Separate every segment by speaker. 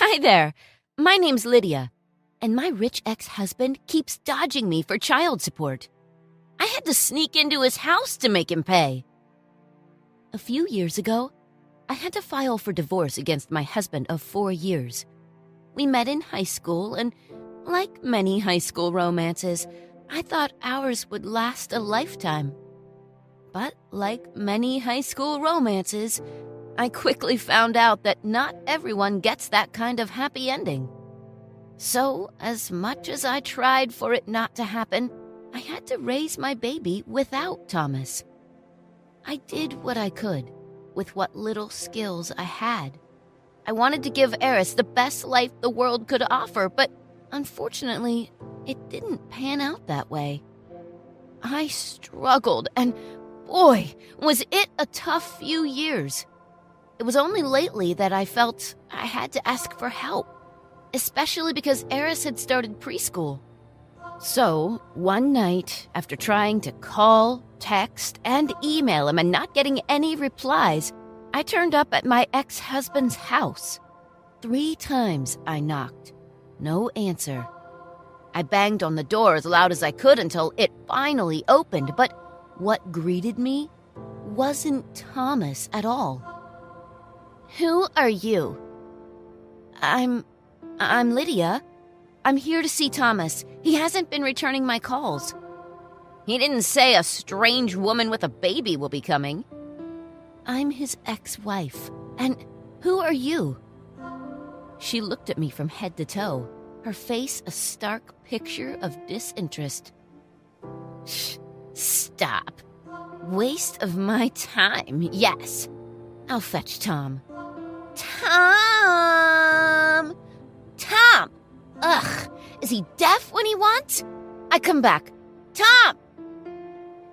Speaker 1: Hi there. My name's Lydia, and my rich ex-husband keeps dodging me for child support. I had to sneak into his house to make him pay. A few years ago, I had to file for divorce against my husband of 4 years. We met in high school, and like many high school romances, I thought ours would last a lifetime. But like many high school romances, I quickly found out that not everyone gets that kind of happy ending. So, as much as I tried for it not to happen, I had to raise my baby without Thomas. I did what I could, with what little skills I had. I wanted to give Eris the best life the world could offer, but unfortunately, it didn't pan out that way. I struggled, and boy, was it a tough few years. It was only lately that I felt I had to ask for help, especially because Eris had started preschool. So, one night, after trying to call, text, and email him and not getting any replies, I turned up at my ex-husband's house. 3 times I knocked. No answer. I banged on the door as loud as I could until it finally opened, but what greeted me wasn't Thomas at all. "Who are you?" I'm Lydia. I'm here to see Thomas. He hasn't been returning my calls." "He didn't say a strange woman with a baby will be coming." "I'm his ex-wife. And who are you?" She looked at me from head to toe, her face a stark picture of disinterest. Stop. Waste of my time, yes. I'll fetch Tom. Tom! Tom! Ugh, is he deaf when he wants? I come back. Tom!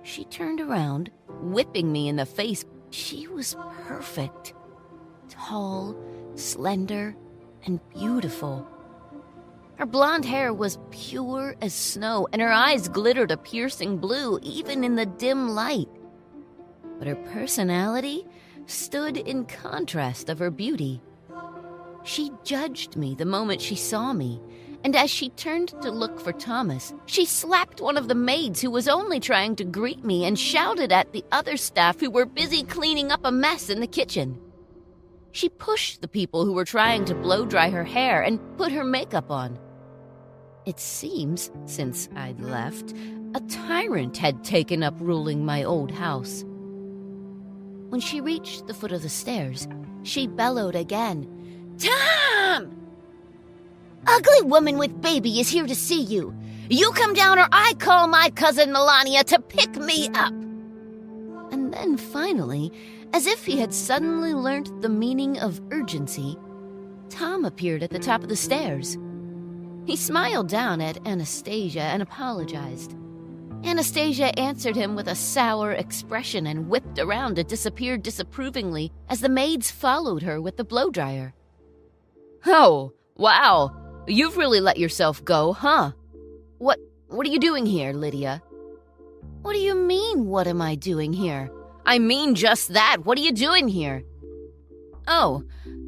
Speaker 1: She turned around, whipping me in the face. She was perfect. Tall, slender, and beautiful. Her blonde hair was pure as snow, and her eyes glittered a piercing blue even in the dim light. But her personality stood in contrast of her beauty. She judged me the moment she saw me, and as she turned to look for Thomas, she slapped one of the maids who was only trying to greet me and shouted at the other staff who were busy cleaning up a mess in the kitchen. She pushed the people who were trying to blow-dry her hair and put her makeup on. It seems, since I'd left, a tyrant had taken up ruling my old house. When she reached the foot of the stairs, she bellowed again, "Tom! Ugly woman with baby is here to see you. You come down or I call my cousin Melania to pick me up." And then finally, as if he had suddenly learnt the meaning of urgency, Tom appeared at the top of the stairs. He smiled down at Anastasia and apologized. Anastasia answered him with a sour expression and whipped around to disappear disapprovingly as the maids followed her with the blow-dryer. "Oh, wow. You've really let yourself go, huh? What are you doing here, Lydia?" "What do you mean, what am I doing here?" "I mean just that. What are you doing here?" "Oh,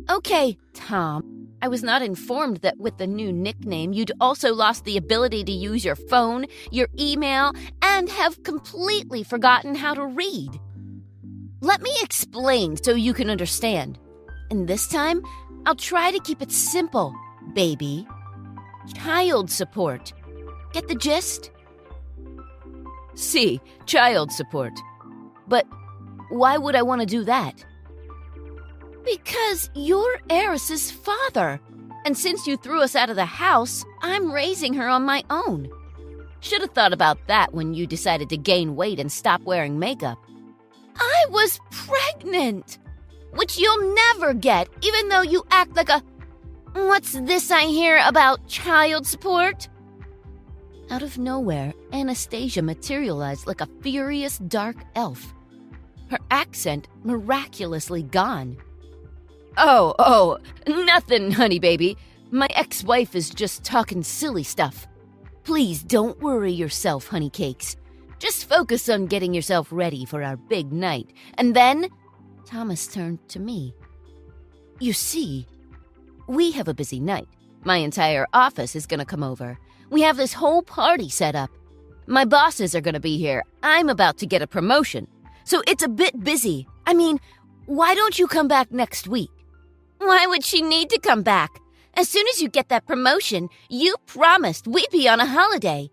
Speaker 1: okay, Tom. I was not informed that with the new nickname, you'd also lost the ability to use your phone, your email, and have completely forgotten how to read. Let me explain so you can understand. And this time, I'll try to keep it simple, baby. Child support. Get the gist?" "See, child support. But why would I want to do that?" "Because you're Eris's father, and since you threw us out of the house, I'm raising her on my own. Should have thought about that when you decided to gain weight and stop wearing makeup." "I was pregnant, which you'll never get, even though you act like a... What's this I hear about child support?" Out of nowhere, Anastasia materialized like a furious dark elf. Her accent miraculously gone. Oh, nothing, honey baby. My ex-wife is just talking silly stuff. Please don't worry yourself, honey cakes. Just focus on getting yourself ready for our big night. And then," Thomas turned to me, "you see, We have a busy night. My entire office is going to come over. We have this whole party set up. My bosses are going to be here. I'm about to get a promotion. So it's a bit busy. I mean, why don't you come back next week? Why would she need to come back? As soon as you get that promotion, you promised we'd be on a holiday.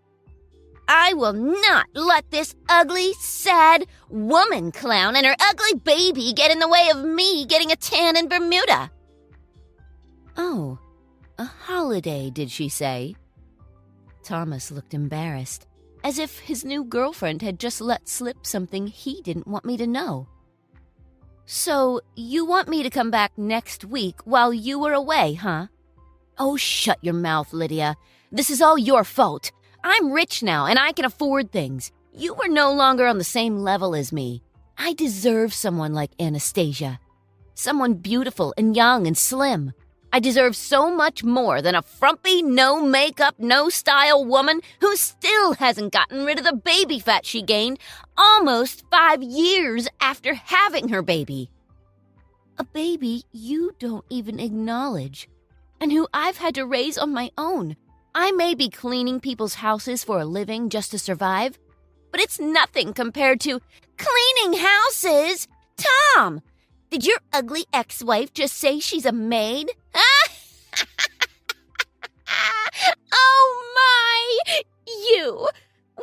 Speaker 1: I will not let this ugly, sad woman clown and her ugly baby get in the way of me getting a tan in Bermuda. Oh, a holiday, did she say? Thomas looked embarrassed, as if his new girlfriend had just let slip something he didn't want me to know. So, you want me to come back next week while you were away, huh? Oh, shut your mouth, Lydia. This is all your fault. I'm rich now, and I can afford things. You are no longer on the same level as me. I deserve someone like Anastasia. Someone beautiful and young and slim. I deserve so much more than a frumpy, no-makeup, no-style woman who still hasn't gotten rid of the baby fat she gained almost 5 years after having her baby. A baby you don't even acknowledge, and who I've had to raise on my own. I may be cleaning people's houses for a living just to survive, but it's nothing compared to cleaning houses. Tom, did your ugly ex-wife just say she's a maid? Oh my! You,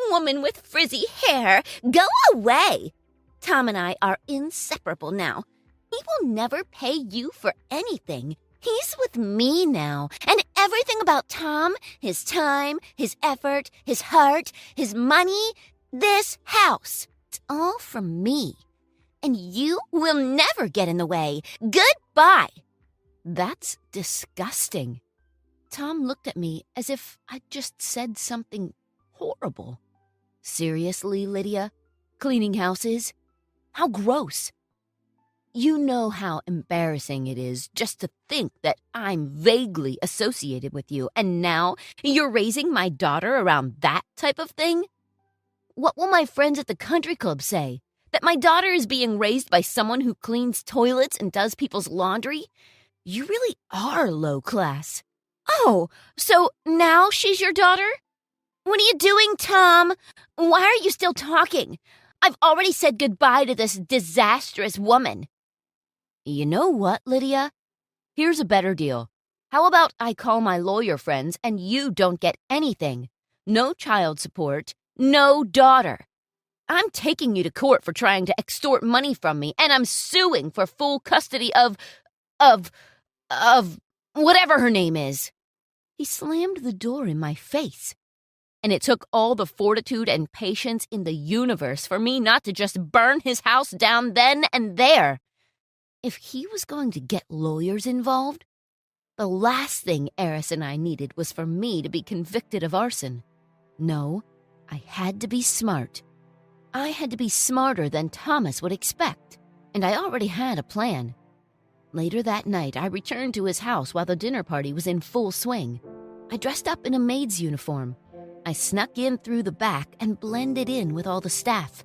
Speaker 1: woman with frizzy hair, go away! Tom and I are inseparable now. He will never pay you for anything. He's with me now, and everything about Tom, his time, his effort, his heart, his money, this house, it's all from me. And you will never get in the way. Goodbye. That's disgusting. Tom looked at me as if I'd just said something horrible. Seriously, Lydia? Cleaning houses? How gross. You know how embarrassing it is just to think that I'm vaguely associated with you, and now you're raising my daughter around that type of thing? What will my friends at the country club say? That my daughter is being raised by someone who cleans toilets and does people's laundry? You really are low class. Oh, so now she's your daughter? What are you doing, Tom? Why are you still talking? I've already said goodbye to this disastrous woman. You know what, Lydia? Here's a better deal. How about I call my lawyer friends and you don't get anything? No child support, no daughter. I'm taking you to court for trying to extort money from me, and I'm suing for full custody of whatever her name is. He slammed the door in my face. And it took all the fortitude and patience in the universe for me not to just burn his house down then and there. If he was going to get lawyers involved, the last thing Eris and I needed was for me to be convicted of arson. No, I had to be smart. I had to be smarter than Thomas would expect, and I already had a plan. Later that night, I returned to his house while the dinner party was in full swing. I dressed up in a maid's uniform. I snuck in through the back and blended in with all the staff.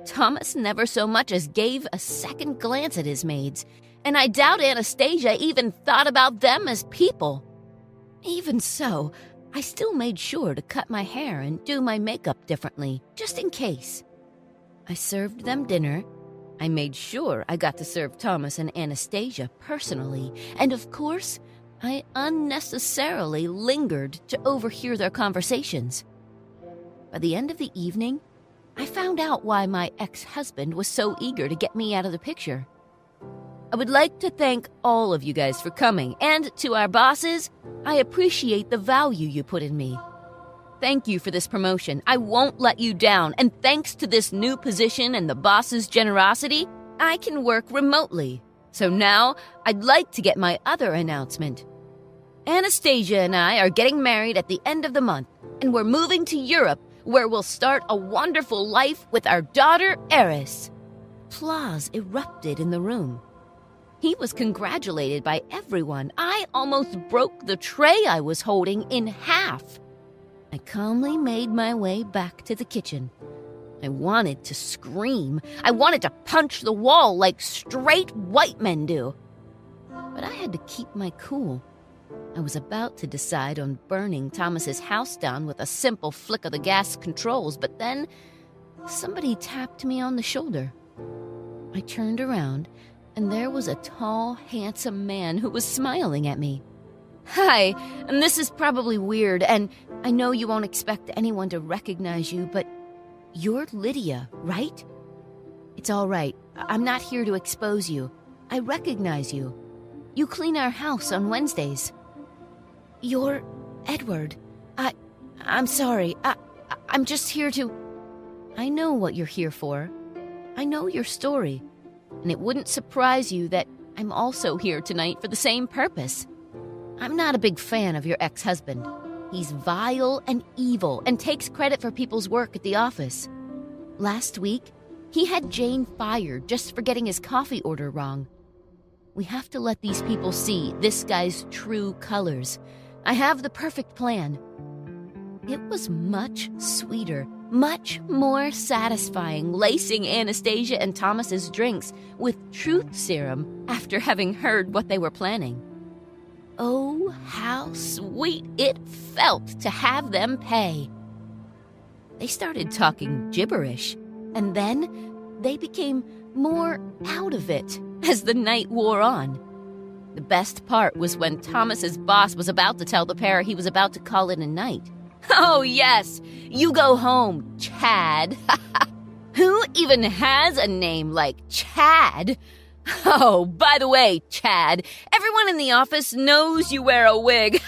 Speaker 1: Thomas never so much as gave a second glance at his maids, and I doubt Anastasia even thought about them as people. Even so, I still made sure to cut my hair and do my makeup differently, just in case. I served them dinner. I made sure I got to serve Thomas and Anastasia personally, and of course, I unnecessarily lingered to overhear their conversations. By the end of the evening, I found out why my ex-husband was so eager to get me out of the picture. I would like to thank all of you guys for coming, and to our bosses, I appreciate the value you put in me. Thank you for this promotion. I won't let you down, and thanks to this new position and the boss's generosity, I can work remotely. So now, I'd like to get my other announcement. Anastasia and I are getting married at the end of the month, and we're moving to Europe, where we'll start a wonderful life with our daughter, Eris. Applause erupted in the room. He was congratulated by everyone. I almost broke the tray I was holding in half. I calmly made my way back to the kitchen. I wanted to scream. I wanted to punch the wall like straight white men do. but I had to keep my cool. I was about to decide on burning Thomas's house down with a simple flick of the gas controls, but then somebody tapped me on the shoulder. I turned around, and there was a tall, handsome man who was smiling at me. "Hi, and this is probably weird, and I know you won't expect anyone to recognize you, but you're Lydia, right? It's all right. I'm not here to expose you. I recognize you. You clean our house on Wednesdays." "You're Edward. I'm sorry. I'm just here to..." "I know what you're here for. I know your story, and it wouldn't surprise you that I'm also here tonight for the same purpose. I'm not a big fan of your ex-husband. He's vile and evil and takes credit for people's work at the office. Last week, he had Jane fired just for getting his coffee order wrong. We have to let these people see this guy's true colors. I have the perfect plan." It was much sweeter, much more satisfying lacing Anastasia and Thomas's drinks with truth serum after having heard what they were planning. Oh, how sweet it felt to have them pay. They started talking gibberish, and then they became more out of it as the night wore on. The best part was when Thomas's boss was about to tell the pair he was about to call it a night. "Oh, yes, you go home, Chad." Who even has a name like Chad? "Oh, by the way, Chad, everyone in the office knows you wear a wig."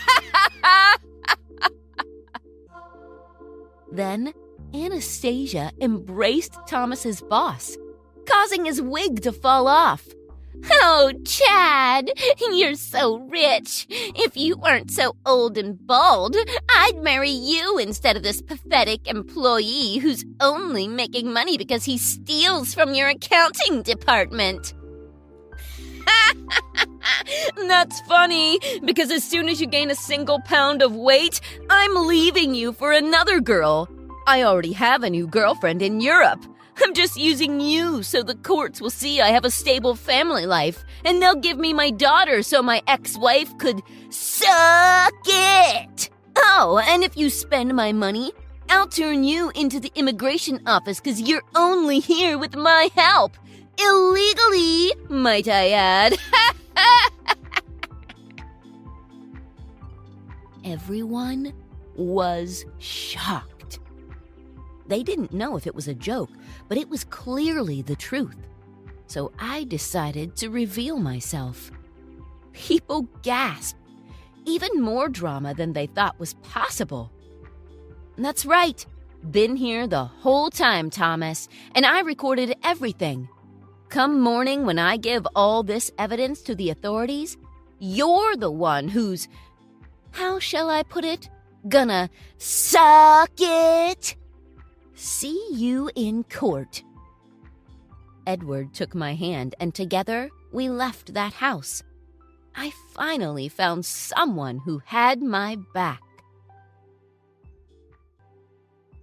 Speaker 1: Then Anastasia embraced Thomas's boss, causing his wig to fall off. "Oh, Chad, you're so rich. If you weren't so old and bald, I'd marry you instead of this pathetic employee who's only making money because he steals from your accounting department." "That's funny, because as soon as you gain a single pound of weight, I'm leaving you for another girl. I already have a new girlfriend in Europe. I'm just using you so the courts will see I have a stable family life, and they'll give me my daughter so my ex-wife could suck it. Oh, and if you spend my money, I'll turn you into the immigration office because you're only here with my help. Illegally, might I add." Everyone was shocked. They didn't know if it was a joke, but it was clearly the truth. So I decided to reveal myself. People gasped. Even more drama than they thought was possible. "That's right. Been here the whole time, Thomas, and I recorded everything. Come morning when I give all this evidence to the authorities, you're the one who's, how shall I put it, gonna suck it. See you in court." Edward took my hand, and together we left that house. I finally found someone who had my back.